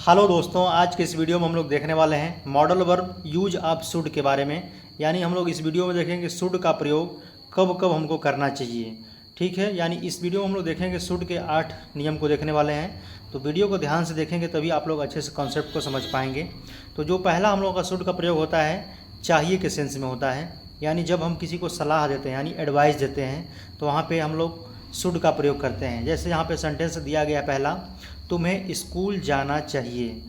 Hello दोस्तों, आज के इस वीडियो में हम लोग देखने वाले हैं modal verb use of should के बारे में। यानी हम लोग इस वीडियो में देखेंगे शुड का प्रयोग कब कब हमको करना चाहिए। ठीक है, यानी इस वीडियो में हम लोग देखेंगे शुड के 8 नियम को देखने वाले हैं। तो वीडियो को ध्यान से देखेंगे तभी आप लोग अच्छे से कॉन्सेप्ट को समझ पाएंगे। तो जो पहला हम लोग का शुड का प्रयोग होता है चाहिए के सेंस में होता है। यानी जब हम किसी को सलाह देते हैं यानी एडवाइस देते हैं तो वहाँ पे हम लोग शुड का प्रयोग करते हैं। जैसे यहाँ पे सेंटेंस दिया गया पहला, तुम्हें स्कूल जाना चाहिए।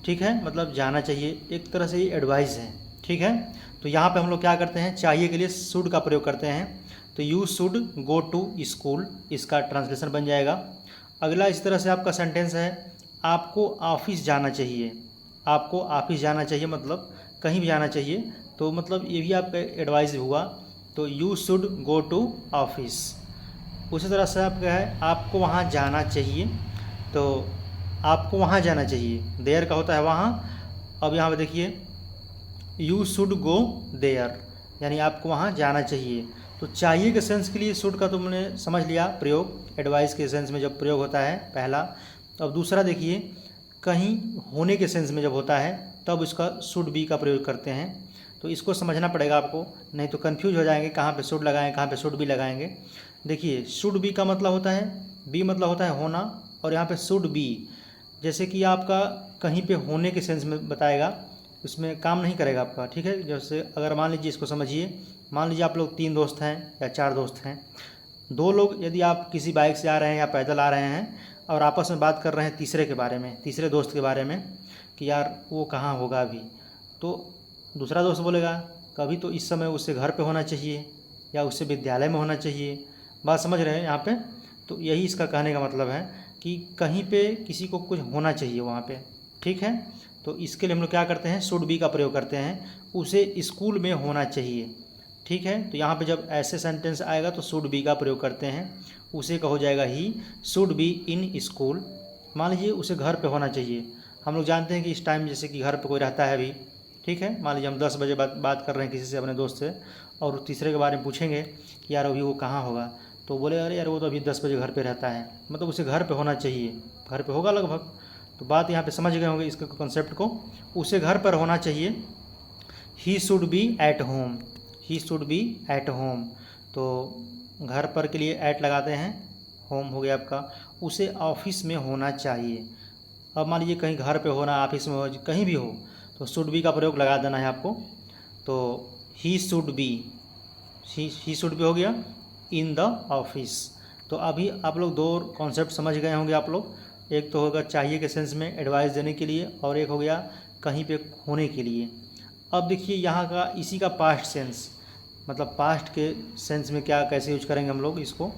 ठीक है, मतलब जाना चाहिए, एक तरह से ये एडवाइस है। ठीक है, तो यहाँ पे हम लोग क्या करते हैं, चाहिए के लिए शुड का प्रयोग करते हैं। तो you should go to school, इसका ट्रांसलेशन बन जाएगा। अगला इस तरह से आपका सेंटेंस है, आपको ऑफिस जाना चाहिए। आपको ऑफिस जाना चाहिए मतलब कहीं भी जाना चाहिए, तो मतलब ये भी आपका एडवाइस हुआ। तो you should go to office. उसी तरह से आपका है, आपको वहाँ जाना चाहिए, तो आपको वहाँ जाना चाहिए, देयर का होता है वहाँ। अब यहाँ पे देखिए, यू शुड गो देयर, यानी आपको वहाँ जाना चाहिए। तो चाहिए के सेंस के लिए शुड का तुमने समझ लिया प्रयोग, एडवाइस के सेंस में जब प्रयोग होता है पहला। अब दूसरा देखिए, कहीं होने के सेंस में जब होता है तब इसका शुड बी का प्रयोग करते हैं। तो इसको समझना पड़ेगा आपको, नहीं तो कन्फ्यूज हो जाएंगे कहाँ पे शुड लगाएं कहाँ पे शुड बी लगाएंगे। देखिए, शुड बी का मतलब होता है, बी मतलब होता है होना, और यहाँ पे शुड बी जैसे कि आपका कहीं पे होने के सेंस में बताएगा, उसमें काम नहीं करेगा आपका। ठीक है, जैसे अगर मान लीजिए, इसको समझिए, मान लीजिए आप लोग 3 दोस्त हैं या 4 दोस्त हैं। 2 लोग यदि आप किसी बाइक से आ रहे हैं या पैदल आ रहे हैं और आपस में बात कर रहे हैं तीसरे के बारे में, तीसरे दोस्त के बारे में कि यार वो कहाँ होगा अभी, तो दूसरा दोस्त बोलेगा कभी तो इस समय उससे घर पे होना चाहिए या उससे विद्यालय में होना चाहिए। बात समझ रहे हैं यहाँ पे? तो यही इसका कहने का मतलब है कि कहीं पे किसी को कुछ होना चाहिए वहाँ पे। ठीक है, तो इसके लिए हम लोग क्या करते हैं, शुड बी का प्रयोग करते हैं, उसे स्कूल में होना चाहिए। ठीक है, तो यहाँ पे जब ऐसे सेंटेंस आएगा तो शुड बी का प्रयोग करते हैं, उसे का हो जाएगा he should be in school. मान लीजिए उसे घर पे होना चाहिए। हम लोग जानते हैं कि इस टाइम जैसे कि घर पे कोई रहता है अभी, ठीक है, मान लीजिए हम 10 बजे बात कर रहे हैं किसी से, अपने दोस्त से, और तीसरे के बारे में पूछेंगे कि यार अभी वो कहाँ होगा, तो बोले अरे यार वो तो अभी 10 बजे घर पे रहता है, मतलब उसे घर पे होना चाहिए, घर पे होगा लगभग। तो बात यहाँ पे समझ गए होंगे इसके कॉन्सेप्ट को, उसे घर पर होना चाहिए। He should be at home, he should be at home, तो घर पर के लिए एट लगाते हैं, होम हो गया आपका। उसे ऑफिस में होना चाहिए। अब मान लीजिए कहीं घर पे होना, ऑफिस में हो, कहीं भी हो, तो शुड बी का प्रयोग लगा देना है आपको। तो he should be, he should be हो गया इन द ऑफिस। तो अभी आप लोग 2 कॉन्सेप्ट समझ गए होंगे आप लोग। एक तो होगा चाहिए के सेंस में एडवाइस देने के लिए, और एक हो गया कहीं पे होने के लिए। अब देखिए यहाँ का इसी का पास्ट सेंस, मतलब पास्ट के सेंस में क्या कैसे यूज करेंगे हम लोग इसको।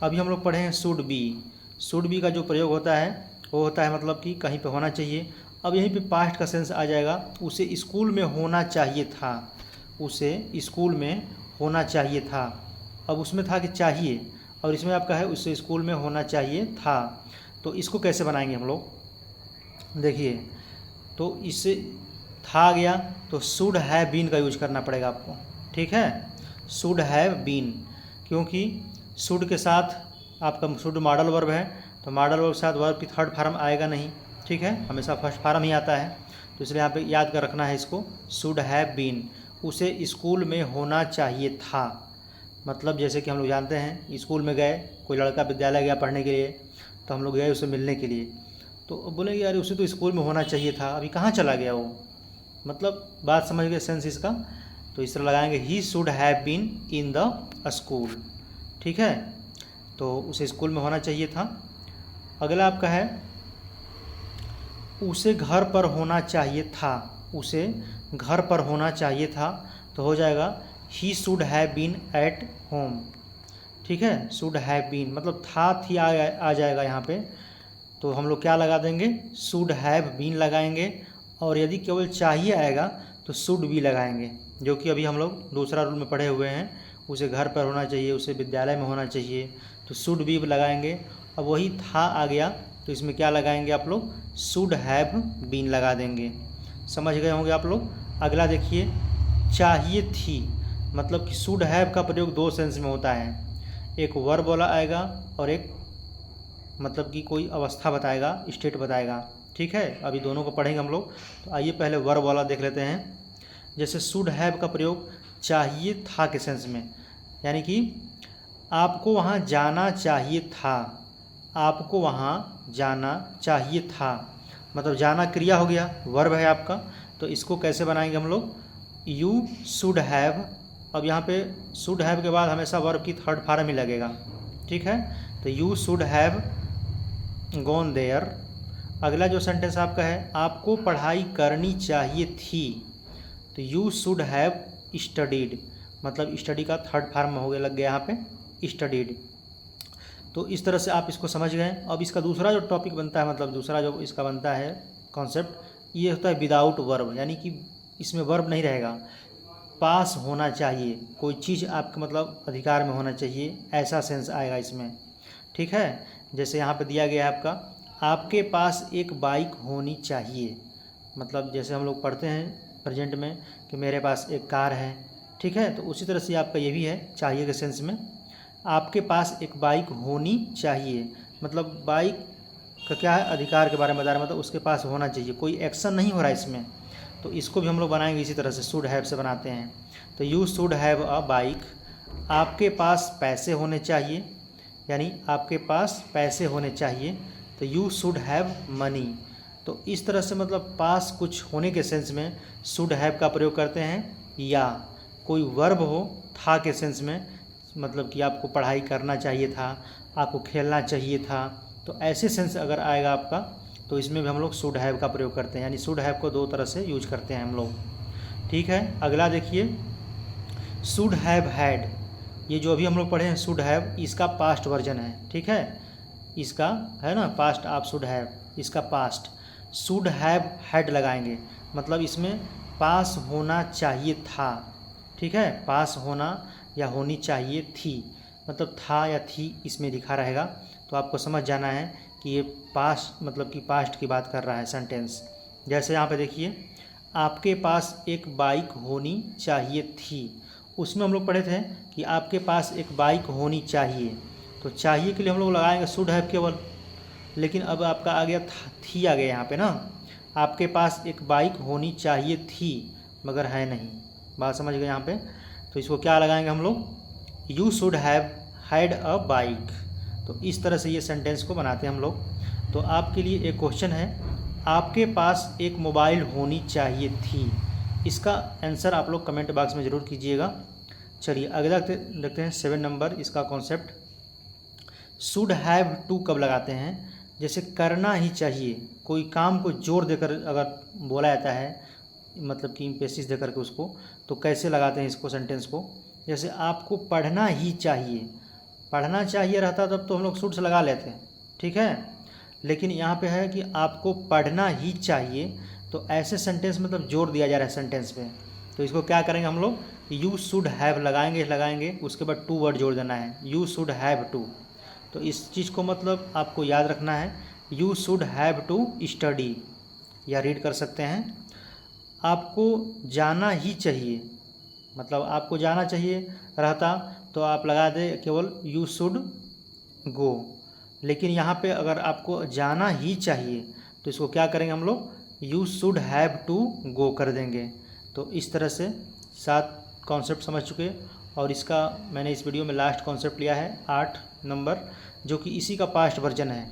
अभी हम लोग पढ़े हैं शुड बी। शुड बी का जो प्रयोग होता है वो होता है मतलब कि कहीं पे होना चाहिए। अब यहीं पे पास्ट का सेंस आ जाएगा, उसे स्कूल में होना चाहिए था, उसे स्कूल में होना चाहिए था। अब उसमें था कि चाहिए, और इसमें आपका है उसे स्कूल में होना चाहिए था। तो इसको कैसे बनाएंगे हम लोग, देखिए, तो इससे था आ गया तो शुड हैव बीन का यूज करना पड़ेगा आपको। ठीक है, शुड हैव बीन, क्योंकि शुड के साथ आपका शुड मॉडल वर्ब है, तो मॉडल वर्ब के साथ वर्ब की थर्ड फॉर्म आएगा नहीं। ठीक है, हमेशा फर्स्ट फॉर्म ही आता है, तो इसलिए यहाँ पे याद कर रखना है इसको, शुड हैव बीन, उसे स्कूल में होना चाहिए था। मतलब जैसे कि हम लोग जानते हैं स्कूल में गए, कोई लड़का विद्यालय गया पढ़ने के लिए, तो हम लोग गए उसे मिलने के लिए, तो बोलेंगे यार उसे तो स्कूल में होना चाहिए था, अभी कहाँ चला गया वो, मतलब बात समझ गए सेंस इसका। तो इस तरह लगाएंगे, he should have been in the school. ठीक है, तो उसे स्कूल में होना चाहिए था। अगला आपका है, उसे घर पर होना चाहिए था, उसे घर पर होना चाहिए था, तो हो जाएगा he should have been at home. ठीक है, शुड हैव बीन मतलब था थी आ जाएगा यहाँ पे, तो हम लोग क्या लगा देंगे, शुड हैव बीन लगाएंगे। और यदि केवल चाहिए आएगा तो शुड बी लगाएंगे, जो कि अभी हम लोग दूसरा रूल में पढ़े हुए हैं, उसे घर पर होना चाहिए, उसे विद्यालय में होना चाहिए, तो शुड बी लगाएंगे। अब वही था आ गया तो इसमें क्या लगाएंगे आप लोग, शुड हैव बीन लगा देंगे। समझ गए होंगे आप लोग। अगला देखिए, चाहिए थी, मतलब कि शुड हैव का प्रयोग 2 सेंस में होता है, एक वर्ब वाला आएगा और एक मतलब कि कोई अवस्था बताएगा, स्टेट बताएगा। ठीक है, अभी दोनों को पढ़ेंगे हम लोग। तो आइए पहले वर्ब वाला देख लेते हैं। जैसे शुड हैव का प्रयोग चाहिए था के सेंस में, यानी कि आपको वहाँ जाना चाहिए था, आपको वहाँ जाना चाहिए था, मतलब जाना क्रिया हो गया, वर्ब है आपका। तो इसको कैसे बनाएंगे हम लोग, यू शुड हैव। अब यहाँ पे शुड हैव के बाद हमेशा वर्ब की थर्ड फॉर्म ही लगेगा, ठीक है। तो you should have gone there. अगला जो सेंटेंस आपका है, आपको पढ़ाई करनी चाहिए थी, तो यू शुड हैव स्टडीड, मतलब स्टडी का थर्ड फॉर्म हो गया, लग गया यहाँ पे स्टडीड। तो इस तरह से आप इसको समझ गए। अब इसका दूसरा जो टॉपिक बनता है, मतलब दूसरा जो इसका बनता है कॉन्सेप्ट, ये होता है विदाउट वर्ब, यानी कि इसमें वर्ब नहीं रहेगा, पास होना चाहिए, कोई चीज़ आपके मतलब अधिकार में होना चाहिए, ऐसा सेंस आएगा इसमें, ठीक है। जैसे यहाँ पे दिया गया है आपका, आपके पास एक बाइक होनी चाहिए, मतलब जैसे हम लोग पढ़ते हैं प्रेजेंट में कि मेरे पास एक कार है, ठीक है। तो उसी तरह से आपका ये भी है चाहिए के सेंस में, आपके पास एक बाइक होनी चाहिए, मतलब बाइक का क्या है, अधिकार के बारे में बता रहा है, मतलब उसके पास होना चाहिए, कोई एक्शन नहीं हो रहा है इसमें। तो इसको भी हम लोग बनाएंगे इसी तरह से, शुड हैव से बनाते हैं। तो you should have a bike, आपके पास पैसे होने चाहिए, यानी आपके पास पैसे होने चाहिए, तो यू शुड हैव मनी। तो इस तरह से मतलब पास कुछ होने के सेंस में शुड हैव का प्रयोग करते हैं, या कोई वर्ब हो था के सेंस में, मतलब कि आपको पढ़ाई करना चाहिए था, आपको खेलना चाहिए था, तो ऐसे सेंस अगर आएगा आपका, तो इसमें भी हम लोग शुड हैव का प्रयोग करते हैं, यानी शुड हैव को दो तरह से यूज करते हैं हम लोग, ठीक है। अगला देखिए, शुड हैव हैड, ये जो अभी हम लोग पढ़े हैं शुड हैव, इसका पास्ट वर्जन है, ठीक है, इसका है ना पास्ट, आप शुड हैव, इसका पास्ट शुड हैव हैड लगाएंगे, मतलब इसमें पास होना चाहिए था, ठीक है, पास होना या होनी चाहिए थी, मतलब था या थी इसमें लिखा रहेगा। तो आपको समझ जाना है कि ये पास्ट, मतलब कि पास्ट की बात कर रहा है सेंटेंस। जैसे यहाँ पे देखिए, आपके पास एक बाइक होनी चाहिए थी, उसमें हम लोग पढ़े थे कि आपके पास एक बाइक होनी चाहिए, तो चाहिए के लिए हम लोग लगाएंगे शुड हैव केवल, लेकिन अब आपका आ गया थी आ गया यहाँ पे ना, आपके पास एक बाइक होनी चाहिए थी मगर है नहीं, बात समझ गए यहाँ पे। तो इसको क्या लगाएंगे हम लोग, you should have had a bike. तो इस तरह से ये सेंटेंस को बनाते हैं हम लोग। तो आपके लिए एक क्वेश्चन है, आपके पास एक मोबाइल होनी चाहिए थी, इसका आंसर आप लोग कमेंट बॉक्स में ज़रूर कीजिएगा। चलिए अगला देखते हैं 7 नंबर इसका कॉन्सेप्ट, शुड हैव टू कब लगाते हैं, जैसे करना ही चाहिए, कोई काम को जोर देकर अगर बोला जाता है, मतलब कि इम्पेसिस देकर के उसको, तो कैसे लगाते हैं इसको सेंटेंस को, जैसे आपको पढ़ना ही चाहिए, पढ़ना चाहिए रहता तब तो हम लोग शुड से लगा लेते हैं, ठीक है, लेकिन यहाँ पे है कि आपको पढ़ना ही चाहिए, तो ऐसे सेंटेंस मतलब जोर दिया जा रहा है सेंटेंस पे, तो इसको क्या करेंगे हम लोग, यू शुड हैव लगाएंगे, उसके बाद टू वर्ड जोड़ देना है, यू शुड हैव टू। तो इस चीज़ को मतलब आपको याद रखना है, you should have to study, या रीड कर सकते हैं, आपको जाना ही चाहिए, मतलब आपको जाना चाहिए रहता तो आप लगा दे केवल यू शुड गो, लेकिन यहाँ पे अगर आपको जाना ही चाहिए तो इसको क्या करेंगे हम लोग, you should have to go कर देंगे। तो इस तरह से 7 कॉन्सेप्ट समझ चुके, और इसका मैंने इस वीडियो में लास्ट कॉन्सेप्ट लिया है 8 नंबर, जो कि इसी का पास्ट वर्जन है।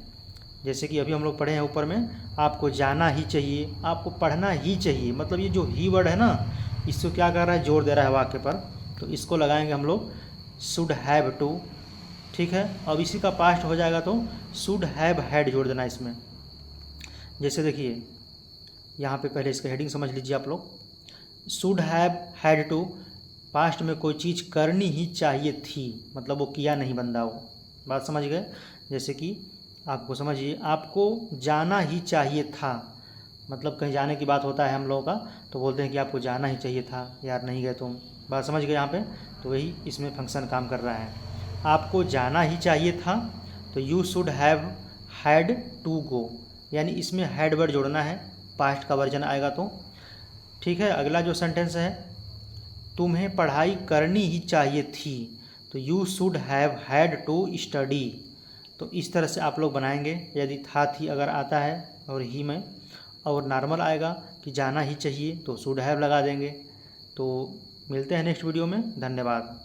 जैसे कि अभी हम लोग पढ़े हैं ऊपर में, आपको जाना ही चाहिए, आपको पढ़ना ही चाहिए, मतलब ये जो ही वर्ड है ना, इसको क्या कर रहा है, जोर दे रहा है वाक्य पर, तो इसको लगाएंगे हम लोग शुड हैव टू, ठीक है। अब इसी का पास्ट हो जाएगा तो शुड हैव हैड जोड़ देना इसमें। जैसे देखिए यहाँ पे पहले इसका हेडिंग समझ लीजिए आप लोग, should have had to, past में कोई चीज़ करनी ही चाहिए थी, मतलब वो किया नहीं बंदा, वो बात समझ गए। जैसे कि आपको समझिए, आपको जाना ही चाहिए था, मतलब कहीं जाने की बात होता है हम लोगों का, तो बोलते हैं कि आपको जाना ही चाहिए था, यार नहीं गए तुम, बात समझ गए यहाँ पे। तो वही इसमें फंक्शन काम कर रहा है, आपको जाना ही चाहिए था, तो you should have had to go, यानी इसमें हैड वर्ड जोड़ना है, पास्ट का वर्जन आएगा तो, ठीक है। अगला जो सेंटेंस है, तुम्हें पढ़ाई करनी ही चाहिए थी, तो you should have had to study. तो इस तरह से आप लोग बनाएंगे, यदि था थी अगर आता है और ही में और नॉर्मल आएगा कि जाना ही चाहिए तो शुड हैव लगा देंगे। तो मिलते हैं नेक्स्ट वीडियो में। धन्यवाद।